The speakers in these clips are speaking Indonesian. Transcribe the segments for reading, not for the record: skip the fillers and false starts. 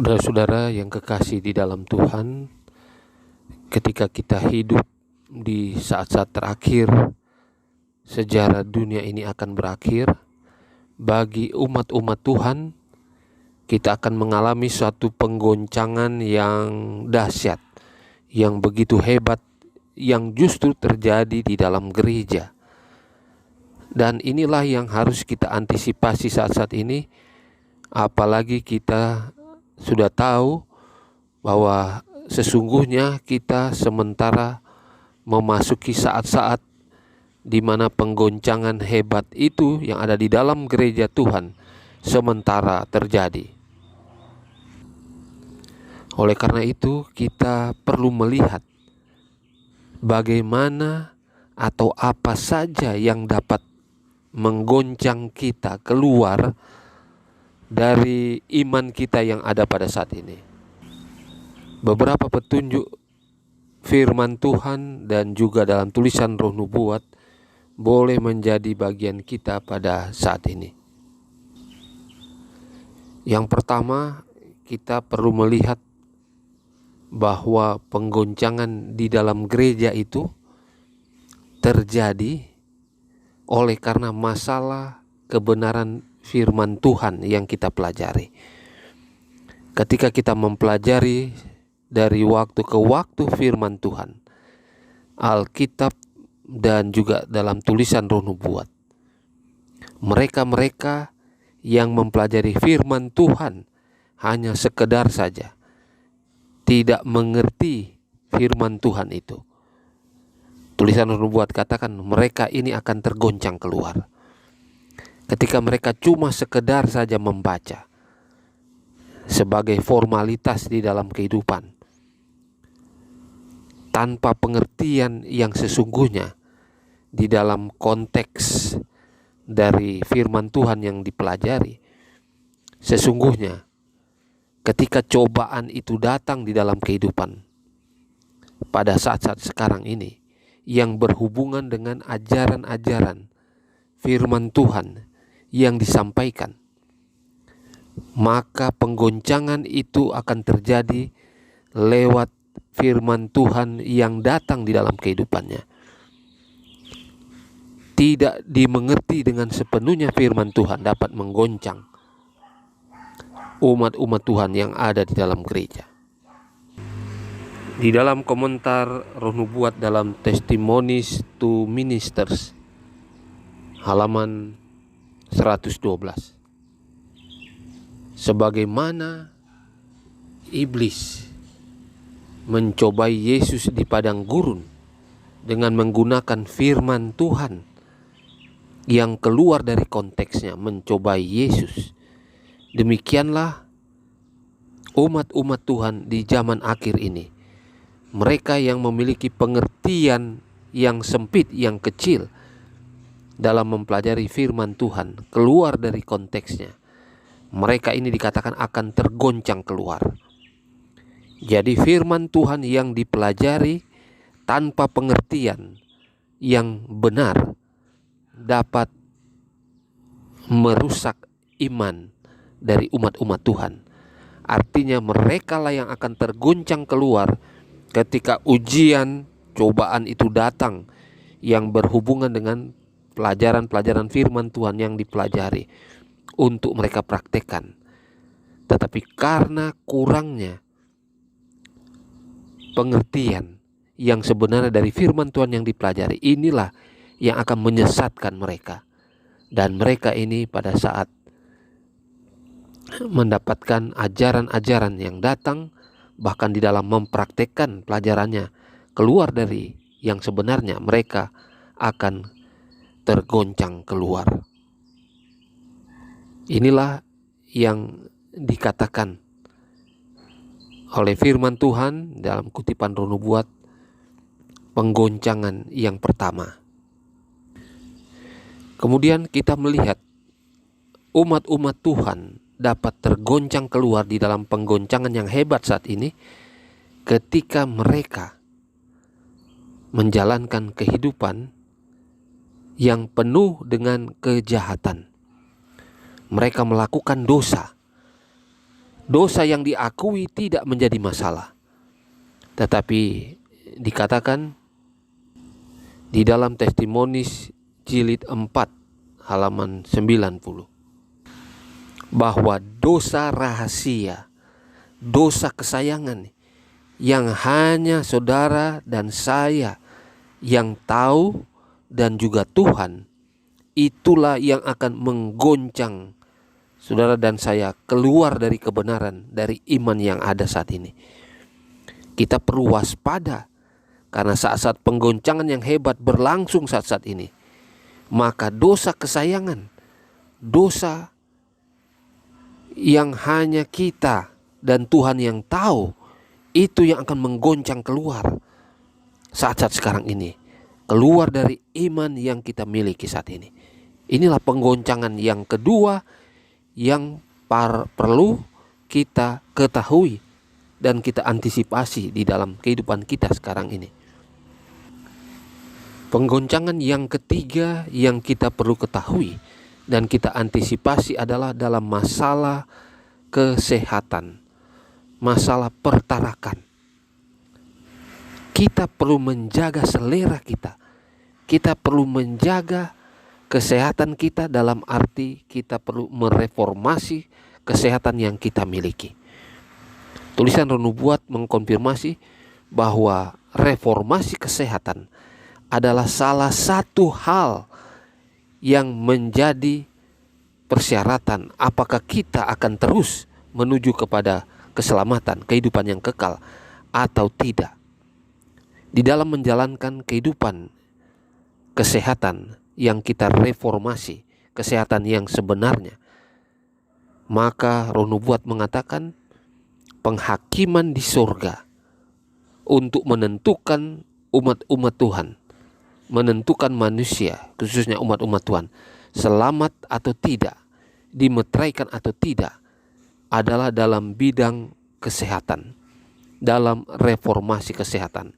Saudara-saudara yang kekasih di dalam Tuhan, ketika kita hidup di saat-saat terakhir, sejarah dunia ini akan berakhir. Bagi umat-umat Tuhan, kita akan mengalami suatu penggoncangan yang dahsyat, yang begitu hebat, yang justru terjadi di dalam gereja. Dan inilah yang harus kita antisipasi saat-saat ini, apalagi kita sudah tahu bahwa sesungguhnya kita sementara memasuki saat-saat di mana penggoncangan hebat itu yang ada di dalam gereja Tuhan sementara terjadi. Oleh karena itu, kita perlu melihat bagaimana atau apa saja yang dapat menggoncang kita keluar dari iman kita yang ada pada saat ini. Beberapa petunjuk firman Tuhan dan juga dalam tulisan Roh Nubuat boleh menjadi bagian kita pada saat ini. Yang pertama, kita perlu melihat bahwa penggoncangan di dalam gereja itu terjadi oleh karena masalah kebenaran firman Tuhan yang kita pelajari. Ketika kita mempelajari dari waktu ke waktu firman Tuhan, Alkitab dan juga dalam tulisan Roh Nubuat, mereka-mereka yang mempelajari firman Tuhan hanya sekedar saja tidak mengerti firman Tuhan itu. Tulisan Roh Nubuat katakan mereka ini akan tergoncang keluar ketika mereka cuma sekedar saja membaca sebagai formalitas di dalam kehidupan, tanpa pengertian yang sesungguhnya di dalam konteks dari firman Tuhan yang dipelajari. Sesungguhnya ketika cobaan itu datang di dalam kehidupan pada saat-saat sekarang ini yang berhubungan dengan ajaran-ajaran firman Tuhan yang disampaikan, maka penggoncangan itu akan terjadi lewat firman Tuhan yang datang di dalam kehidupannya. Tidak dimengerti dengan sepenuhnya firman Tuhan dapat menggoncang umat-umat Tuhan yang ada di dalam gereja. Di dalam komentar Roh Nubuat dalam Testimonies to Ministers halaman 112, sebagaimana iblis mencobai Yesus di padang gurun dengan menggunakan firman Tuhan yang keluar dari konteksnya, mencobai Yesus, demikianlah umat-umat Tuhan di zaman akhir ini, mereka yang memiliki pengertian yang sempit, yang kecil dalam mempelajari firman Tuhan keluar dari konteksnya, mereka ini dikatakan akan tergoncang keluar. Jadi firman Tuhan yang dipelajari tanpa pengertian yang benar dapat merusak iman dari umat-umat Tuhan. Artinya mereka lah yang akan tergoncang keluar ketika ujian, cobaan itu datang yang berhubungan dengan pelajaran-pelajaran firman Tuhan yang dipelajari untuk mereka praktekkan. Tetapi karena kurangnya pengertian yang sebenarnya dari firman Tuhan yang dipelajari, inilah yang akan menyesatkan mereka. Dan mereka ini pada saat mendapatkan ajaran-ajaran yang datang, bahkan di dalam mempraktekkan pelajarannya keluar dari yang sebenarnya, mereka akan tergoncang keluar. Inilah yang dikatakan oleh firman Tuhan dalam kutipan Roh Nubuat, penggoncangan yang pertama. Kemudian kita melihat umat-umat Tuhan dapat tergoncang keluar di dalam penggoncangan yang hebat saat ini ketika mereka menjalankan kehidupan yang penuh dengan kejahatan. Mereka melakukan dosa dosa yang diakui tidak menjadi masalah. Tetapi dikatakan di dalam Testimonis jilid 4 halaman 90 bahwa dosa rahasia, dosa kesayangan yang hanya saudara dan saya yang tahu dan juga Tuhan, itulah yang akan menggoncang saudara dan saya keluar dari kebenaran, dari iman yang ada saat ini. Kita perlu waspada karena saat-saat penggoncangan yang hebat berlangsung saat-saat ini. Maka dosa kesayangan, dosa yang hanya kita dan Tuhan yang tahu, itu yang akan menggoncang keluar saat-saat sekarang ini. Keluar dari iman yang kita miliki saat ini. Inilah penggoncangan yang kedua yang perlu kita ketahui dan kita antisipasi di dalam kehidupan kita sekarang ini. Penggoncangan yang ketiga yang kita perlu ketahui dan kita antisipasi adalah dalam masalah kesehatan, masalah pertarakan. Kita perlu menjaga selera kita. Kita perlu menjaga kesehatan kita, dalam arti kita perlu mereformasi kesehatan yang kita miliki. Tulisan Roh Nubuat mengkonfirmasi bahwa reformasi kesehatan adalah salah satu hal yang menjadi persyaratan apakah kita akan terus menuju kepada keselamatan, kehidupan yang kekal atau tidak. Di dalam menjalankan kehidupan kesehatan yang kita reformasi, kesehatan yang sebenarnya, maka Roh Nubuat mengatakan penghakiman di surga untuk menentukan umat-umat Tuhan, menentukan manusia, khususnya umat-umat Tuhan, selamat atau tidak, dimeteraikan atau tidak, adalah dalam bidang kesehatan, dalam reformasi kesehatan.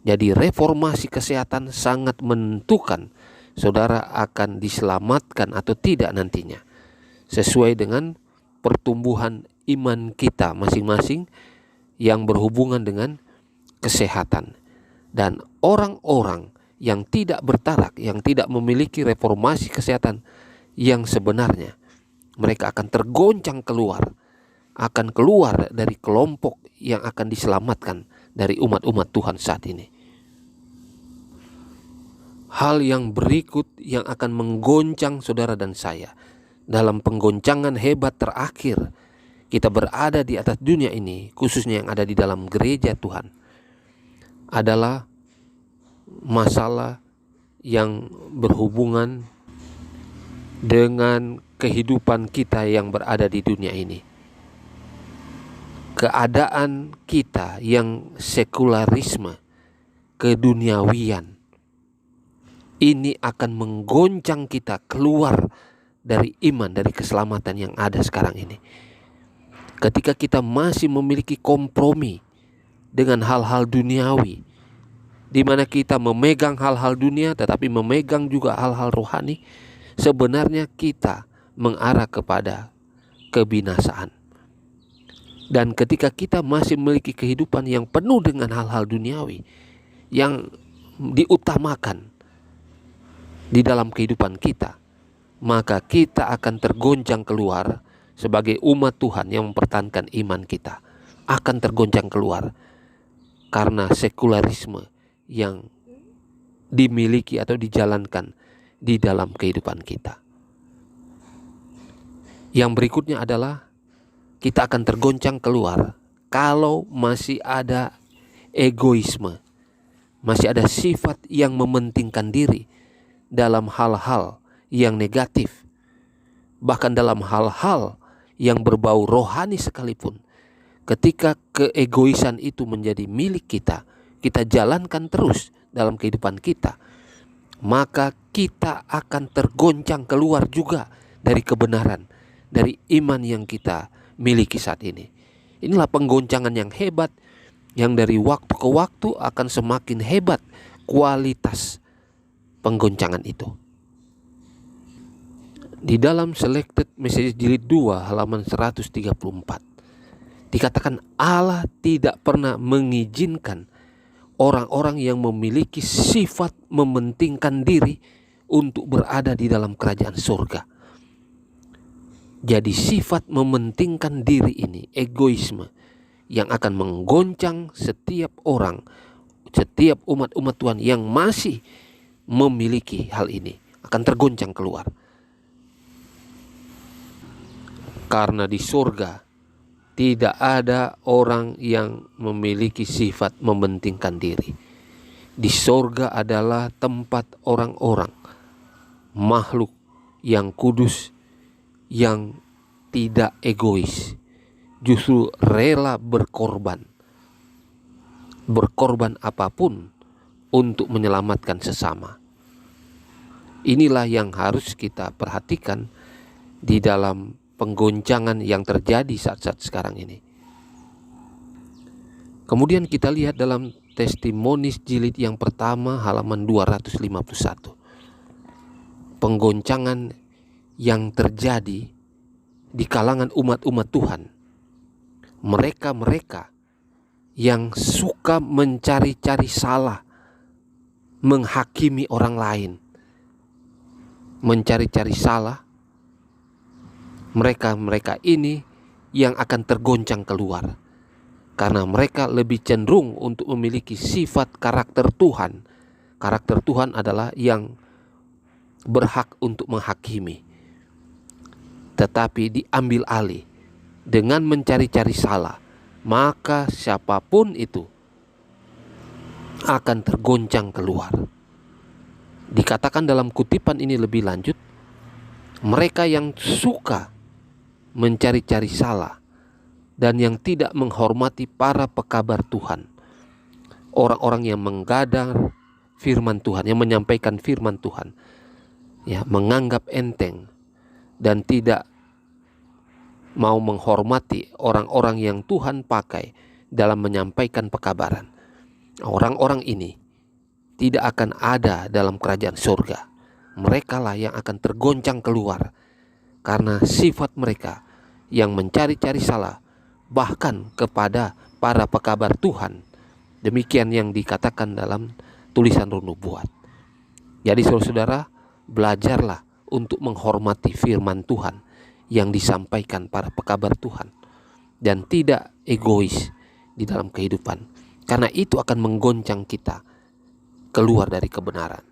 Jadi reformasi kesehatan sangat menentukan saudara akan diselamatkan atau tidak nantinya, sesuai dengan pertumbuhan iman kita masing-masing yang berhubungan dengan kesehatan. Dan orang-orang yang tidak bertarak, yang tidak memiliki reformasi kesehatan yang sebenarnya, mereka akan tergoncang keluar, akan keluar dari kelompok yang akan diselamatkan dari umat-umat Tuhan saat ini. Hal yang berikut yang akan menggoncang saudara dan saya dalam penggoncangan hebat terakhir kita berada di atas dunia ini, khususnya yang ada di dalam gereja Tuhan, adalah masalah yang berhubungan dengan kehidupan kita yang berada di dunia ini. Keadaan kita yang sekularisme, keduniawian, ini akan menggoncang kita keluar dari iman, dari keselamatan yang ada sekarang ini. Ketika kita masih memiliki kompromi dengan hal-hal duniawi, di mana kita memegang hal-hal dunia tetapi memegang juga hal-hal rohani, sebenarnya kita mengarah kepada kebinasaan. Dan ketika kita masih memiliki kehidupan yang penuh dengan hal-hal duniawi yang diutamakan di dalam kehidupan kita, maka kita akan tergoncang keluar sebagai umat Tuhan yang mempertahankan iman kita, akan tergoncang keluar karena sekularisme yang dimiliki atau dijalankan di dalam kehidupan kita. Yang berikutnya adalah kita akan tergoncang keluar kalau masih ada egoisme, masih ada sifat yang mementingkan diri dalam hal-hal yang negatif, bahkan dalam hal-hal yang berbau rohani sekalipun. Ketika keegoisan itu menjadi milik kita, kita jalankan terus dalam kehidupan kita, maka kita akan tergoncang keluar juga dari kebenaran, dari iman yang kita miliki saat ini. Inilah penggoncangan yang hebat, yang dari waktu ke waktu akan semakin hebat kualitas penggoncangan itu. Di dalam Selected Message jilid 2 halaman 134 Dikatakan Allah tidak pernah mengizinkan orang-orang yang memiliki sifat mementingkan diri untuk berada di dalam kerajaan surga. Jadi sifat mementingkan diri ini, egoisme, yang akan menggoncang setiap orang, setiap umat-umat Tuhan yang masih memiliki hal ini akan tergoncang keluar. Karena di surga tidak ada orang yang memiliki sifat mementingkan diri. Di surga adalah tempat orang-orang, makhluk yang kudus, yang tidak egois, justru rela berkorban apapun untuk menyelamatkan sesama. Inilah yang harus kita perhatikan di dalam penggoncangan yang terjadi saat-saat sekarang ini. Kemudian kita lihat dalam Testimonis jilid yang pertama halaman 251. Penggoncangan yang terjadi di kalangan umat-umat Tuhan. Mereka-mereka yang suka mencari-cari salah, menghakimi orang lain, mencari-cari salah. Mereka ini yang akan tergoncang keluar, karena mereka lebih cenderung untuk memiliki sifat karakter Tuhan. Karakter Tuhan adalah yang berhak untuk menghakimi, tetapi diambil alih dengan mencari-cari salah, maka siapapun itu akan tergoncang keluar. Dikatakan dalam kutipan ini lebih lanjut, mereka yang suka mencari-cari salah dan yang tidak menghormati para pekabar Tuhan, orang-orang yang menggadang firman Tuhan, yang menyampaikan firman Tuhan, ya, menganggap enteng dan tidak mau menghormati orang-orang yang Tuhan pakai dalam menyampaikan pekabaran. Orang-orang ini tidak akan ada dalam kerajaan surga. Mereka lah yang akan tergoncang keluar, karena sifat mereka yang mencari-cari salah bahkan kepada para pekabar Tuhan. Demikian yang dikatakan dalam tulisan Roh Nubuat. Jadi saudara-saudara, belajarlah untuk menghormati firman Tuhan yang disampaikan para pekabar Tuhan, dan tidak egois di dalam kehidupan, karena itu akan menggoncang kita keluar dari kebenaran.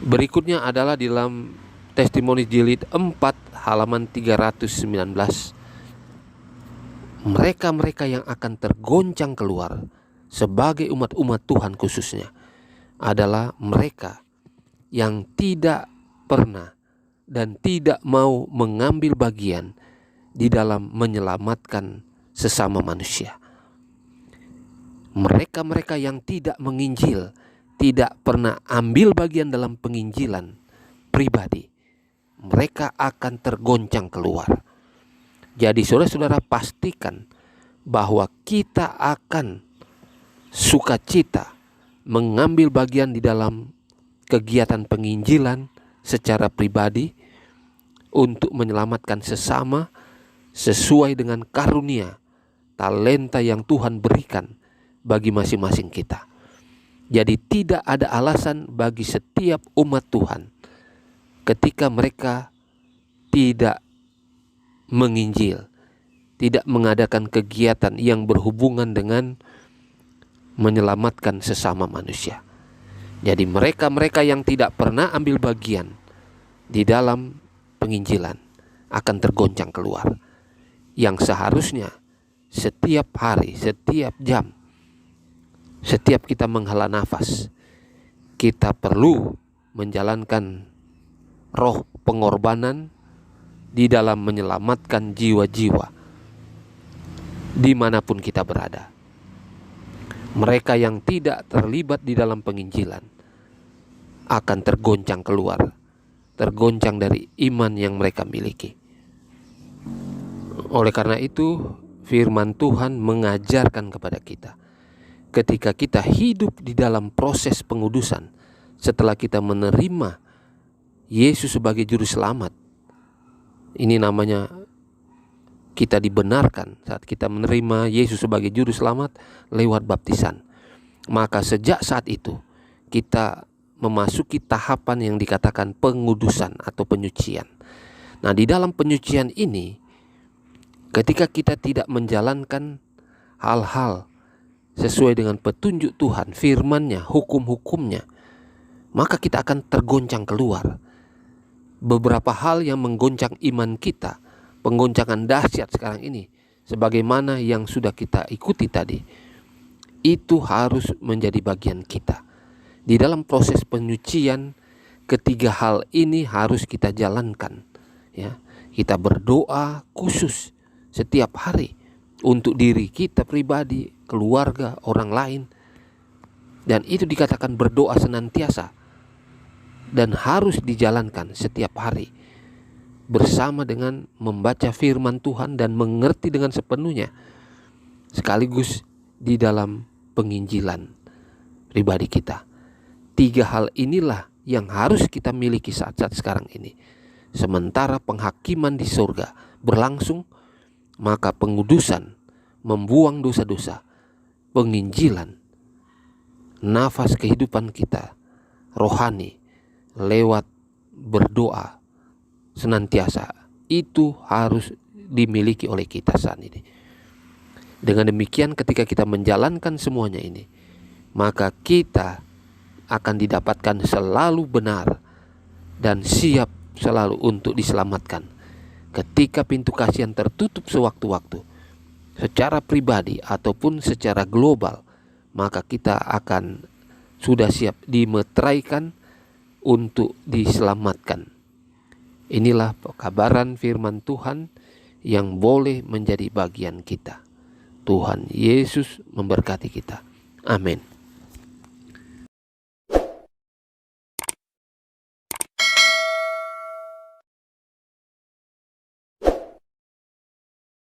Berikutnya adalah di dalam Testimonis jilid 4 halaman 319. Mereka-mereka yang akan tergoncang keluar sebagai umat-umat Tuhan khususnya adalah mereka yang tidak pernah dan tidak mau mengambil bagian di dalam menyelamatkan sesama manusia. Mereka-mereka yang tidak menginjil, tidak pernah ambil bagian dalam penginjilan pribadi, mereka akan tergoncang keluar. Jadi saudara-saudara, pastikan bahwa kita akan sukacita mengambil bagian di dalam kegiatan penginjilan secara pribadi untuk menyelamatkan sesama sesuai dengan karunia, talenta yang Tuhan berikan bagi masing-masing kita. Jadi tidak ada alasan bagi setiap umat Tuhan ketika mereka tidak menginjil, tidak mengadakan kegiatan yang berhubungan dengan menyelamatkan sesama manusia. Jadi mereka-mereka yang tidak pernah ambil bagian di dalam penginjilan akan tergoncang keluar. Yang seharusnya setiap hari, setiap jam, setiap kita menghela nafas, kita perlu menjalankan roh pengorbanan di dalam menyelamatkan jiwa-jiwa dimanapun kita berada. Mereka yang tidak terlibat di dalam penginjilan akan tergoncang keluar, tergoncang dari iman yang mereka miliki. Oleh karena itu, firman Tuhan mengajarkan kepada kita, ketika kita hidup di dalam proses pengudusan, setelah kita menerima Yesus sebagai juru selamat, ini namanya kita dibenarkan, saat kita menerima Yesus sebagai juru selamat lewat baptisan. Maka sejak saat itu kita memasuki tahapan yang dikatakan pengudusan atau penyucian. Nah, di dalam penyucian ini, ketika kita tidak menjalankan hal-hal sesuai dengan petunjuk Tuhan, firman-Nya, hukum-hukumnya, maka kita akan tergoncang keluar. Beberapa hal yang menggoncang iman kita, penggoncangan dahsyat sekarang ini, sebagaimana yang sudah kita ikuti tadi, itu harus menjadi bagian kita. Di dalam proses penyucian, ketiga hal ini harus kita jalankan. Ya, kita berdoa khusus setiap hari untuk diri kita pribadi, keluarga, orang lain. Dan itu dikatakan berdoa senantiasa dan harus dijalankan setiap hari, bersama dengan membaca firman Tuhan dan mengerti dengan sepenuhnya, sekaligus di dalam penginjilan pribadi kita. Tiga hal inilah yang harus kita miliki saat-saat sekarang ini. Sementara penghakiman di surga berlangsung, maka pengudusan, membuang dosa-dosa, penginjilan, nafas kehidupan kita rohani lewat berdoa senantiasa, itu harus dimiliki oleh kita saat ini. Dengan demikian, ketika kita menjalankan semuanya ini, maka kita akan didapatkan selalu benar dan siap selalu untuk diselamatkan. Ketika pintu kasihan tertutup sewaktu-waktu, secara pribadi ataupun secara global, maka kita akan sudah siap dimeteraikan untuk diselamatkan. Inilah kabaran firman Tuhan yang boleh menjadi bagian kita. Tuhan Yesus memberkati kita. Amin.